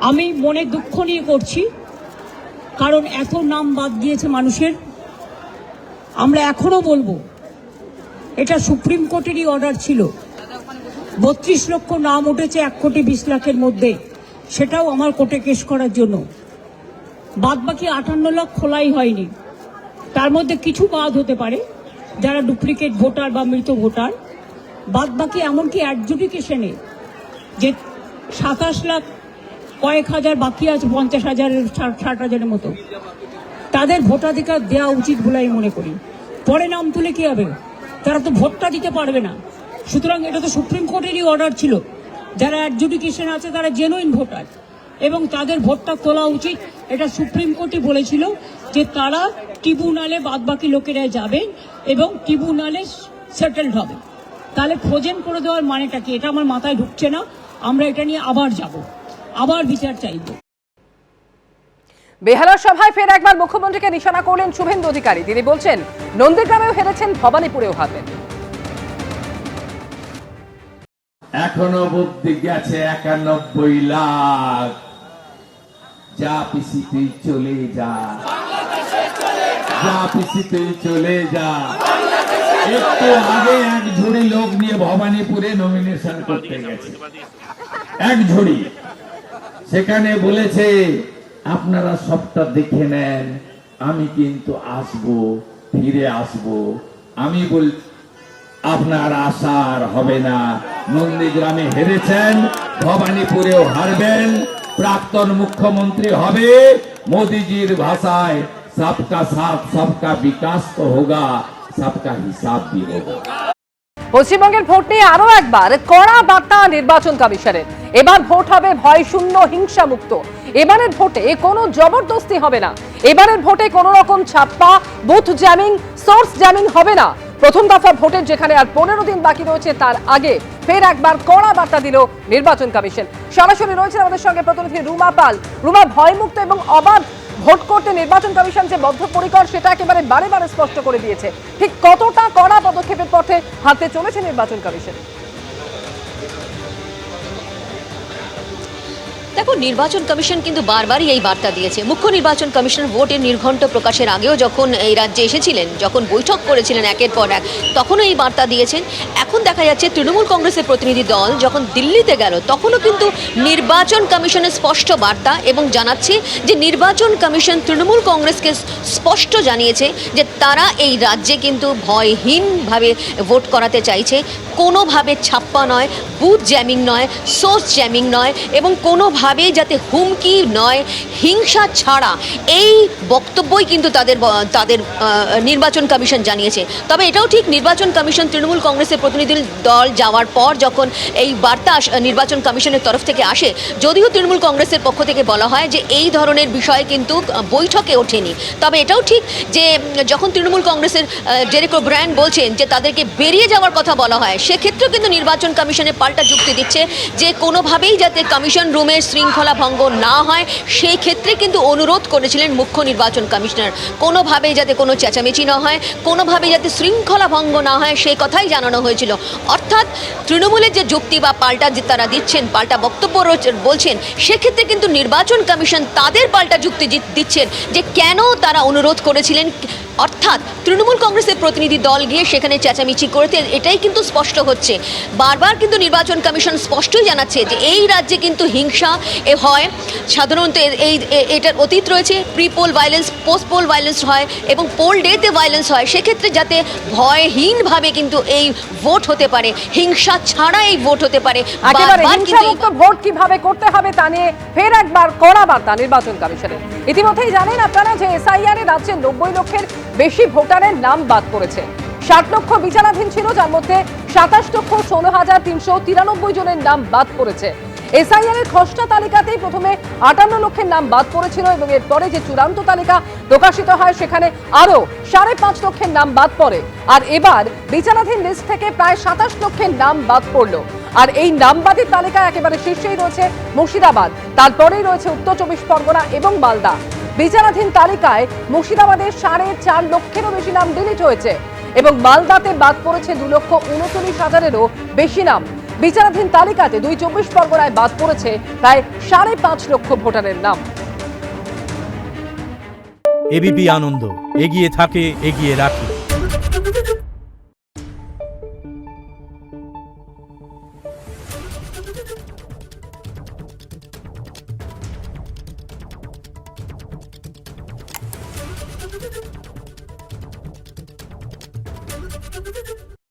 আমি মনে দুঃখ নিয়ে করছি, কারণ এত নাম বাদ দিয়েছে মানুষের। আমরা এখনো বলবো এটা সুপ্রিম কোর্টেরই অর্ডার ছিল। 32 লক্ষ নাম উঠেছে 1,20,00,000-এর মধ্যে, সেটাও আমার কোর্টে কেস করার জন্য। বাদ বাকি 58 লাখ খোলাই হয়নি। তার মধ্যে কিছু বাদ হতে পারে যারা ডুপ্লিকেট ভোটার বা মৃত ভোটার। বাদ বাকি এমনকি অ্যাডজুডিকেশনে যে 27 লাখ কয়েক হাজার বাকি আছে, 50,000-এর 60,000-এর মতো, তাদের ভোটাধিকার দেওয়া উচিত বলে আমি মনে করি। পরে নাম তুলে কি হবে? তারা তো ভোটটা দিতে পারবে না। সুতরাং এটা তো সুপ্রিম কোর্টেরই অর্ডার ছিল। যারা অ্যাডজুডিকেশন আছে তারা জেনুইন ভোটার এবং তাদের ভোটটা তোলা উচিত। এটা সুপ্রিম কোর্টই বলেছিল যে তারা ট্রিব্যুনালে বাদবাকি লোকেরা যাবেন এবং ট্রিব্যুনালে সেটেলড হবে। তাহলে ফ্রোজেন করে দেওয়ার মানেটা কি? এটা আমার মাথায় ঢুকছে না। আমরা এটা নিয়ে আবার যাব, আবার বিচার চাইব। বেহালার সভায় ফের একবার মুখ্যমন্ত্রীকে নিশানা করলেন শুভেন্দু অধিকারী। তিনি বলছেন নন্দীগ্রামেও হেরেছেন, ভবানীপুরেও হারবেন। এখনো বুদ্ধি গেছে 91 লাখ। যা পিসি তুই চলে যা, যা পিসি তুই চলে যা। একটু আগে এক ঝুড়ি লোক নিয়ে ভবানীপুরে নমিনেশন করতে গেছে, এক ঝুড়ি। সেখানে বলেছে আপনারা সবটা দেখে নেন, আমি কিন্তু আসবো, ফিরে আসবো। আমি বল আপনার আশার হবে না। নন্দীগ্রামে হেরেছেন, ভবানীপুরেও হারবেন। প্রাক্তন মুখ্যমন্ত্রী হবে। মোদিজির ভাষায় सबका साथ सबका विकास तो होगा, सबका हिसाब भी होगा। পশ্চিমবঙ্গের ভোট নিয়ে আরো একবার কড়া বার্তা নির্বাচন কমিশনের। এবার ভোট হবে ভয় শূন্য, হিংসা মুক্ত। এবারের ভোটে কোনো জবরদস্তি হবে না। এবারের ভোটে কোনো রকম ছাপ্পা, বুথ জ্যামিং, সোর্স জ্যামিং হবে না। প্রথম দফা ভোটের যেখানে আর 15 দিন বাকি রয়েছে, তার আগে ফের একবার কড়া বার্তা দিল নির্বাচন কমিশন। সরাসরি রয়েছে আমাদের সঙ্গে প্রতিনিধি রুমা পাল। রুমা, ভয়মুক্ত এবং অবাধ ভোট করতে নির্বাচন কমিশন যে বদ্ধপরিকর, সেটা একেবারে বারে বারে স্পষ্ট করে দিয়েছে। ঠিক কতটা কড়া পদক্ষেপের পথে হাঁটতে চলেছে নির্বাচন কমিশন? দেখো, নির্বাচন কমিশন কিন্তু বারবারই এই বার্তা দিয়েছে। মুখ্য নির্বাচন কমিশনার ভোটের নির্ঘণ্ট প্রকাশের আগেও যখন এই রাজ্যে এসেছিলেন, যখন বৈঠক করেছিলেন একের পর এক, তখনও এই বার্তা দিয়েছেন। এখন দেখা যাচ্ছে তৃণমূল কংগ্রেসের প্রতিনিধি দল যখন দিল্লিতে গেল, তখনও কিন্তু নির্বাচন কমিশনের স্পষ্ট বার্তা এবং জানাচ্ছে যে নির্বাচন কমিশন তৃণমূল কংগ্রেসকে স্পষ্ট জানিয়েছে যে তারা এই রাজ্যে কিন্তু ভয়হীনভাবে ভোট করাতে চাইছে। কোনোভাবে ছাপ্পা নয়, বুথ জ্যামিং নয়, সোর্স জ্যামিং নয় এবং কোনোভাবে যাতে হুমকি নয়, হিংসা ছাড়া, এই বক্তব্যই কিন্তু তাদের নির্বাচন কমিশন জানিয়েছে। তবে এটাও ঠিক, নির্বাচন কমিশন তৃণমূল কংগ্রেসের প্রতিনিধি দল যাওয়ার পর যখন এই বার্তা নির্বাচন কমিশনের তরফ থেকে আসে, যদিও তৃণমূল কংগ্রেসের পক্ষ থেকে বলা হয় যে এই ধরনের বিষয় কিন্তু বৈঠকে ওঠেনি। তবে এটাও ঠিক যে যখন তৃণমূল কংগ্রেসের ডেরেক ওব্রায়ান বলছেন যে তাদেরকে বেরিয়ে যাওয়ার কথা বলা হয়, সেক্ষেত্রেও কিন্তু নির্বাচন কমিশনের পাল্টা যুক্তি দিচ্ছে যে কোনোভাবেই যাতে কমিশন রুমের শৃঙ্খলা ভঙ্গ না হয়, সেই ক্ষেত্রে কিন্তু অনুরোধ করেছিলেন মুখ্য নির্বাচন কমিশনার। কোনোভাবেই যাতে কোনো চেঁচামেচি না হয়, কোনোভাবে যাতে শৃঙ্খলা ভঙ্গ না হয়, সেই কথাই জানানো হয়েছিল। অর্থাৎ তৃণমূলের যে যুক্তি বা পাল্টা যে তারা দিচ্ছেন, পাল্টা বক্তব্য বলছেন, সেক্ষেত্রে কিন্তু নির্বাচন কমিশন তাদের পাল্টা যুক্তি দিচ্ছেন যে কেন তারা অনুরোধ করেছিলেন। অর্থাৎ তৃণমূল কংগ্রেসের প্রতিনিধি দল গিয়ে সেখানে চেঁচামেচি করতে, এটাই কিন্তু স্পষ্ট হচ্ছে। বারবার কিন্তু নির্বাচন কমিশন স্পষ্টই জানাচ্ছে যে এই রাজ্যে কিন্তু হিংসা হয়, সাধারণত এটার অতীত রয়েছে। Pre pole violence, post pole violence হয় এবং পোল ডেতে ভায়োলেন্স হয়। সেক্ষেত্রে যাতে ভয়হীনভাবে কিন্তু এই ভোট হতে পারে, হিংসা ছাড়া এই ভোট হতে পারে। হিংসামুক্ত ভোট কিভাবে করতে হবে তা নিয়ে ফের একবার কড়া বার্তা নির্বাচন কমিশনের। ইতিমধ্যেই জানেন আপনারা যে এসআইআর এ রাজ্যে 90 লক্ষের বেশি ভোটারের নাম বাদ পড়েছে। 60 লক্ষ বিচারাধীন ছিল, যার মধ্যে 27,16,393 জনের নাম বাদ পড়েছে। এসআইআর এর খসড়া তালিকাতেই প্রথমে 58 লক্ষের নাম বাদ পড়েছিল এবং এরপরে যে চূড়ান্ত তালিকা প্রকাশিত হয়, সেখানে আরো 5.5 লক্ষের নাম বাদ পড়ে। আর এবার বিচারাধীন লিস্ট থেকে প্রায় 27 লক্ষের নাম বাদ পড়লো। আর এই নামবাদের তালিকায় একেবারে শীর্ষেই রয়েছে মুর্শিদাবাদ, তারপরেই রয়েছে উত্তর 24 পরগনা এবং মালদা। বিচারাধীন তালিকায় মুর্শিদাবাদের 4.5 লক্ষেরও বেশি নাম ডিলিট হয়েছে এবং মালদাতে বাদ পড়েছে 2,39,000-এরও বেশি নাম। বিচারাধীন তালিকাতে 24 পরগনায় বাদ পড়েছে প্রায় 5.5 লক্ষ ভোটারের নাম। এবিপি আনন্দ, এগিয়ে থাকে, এগিয়ে রাখে।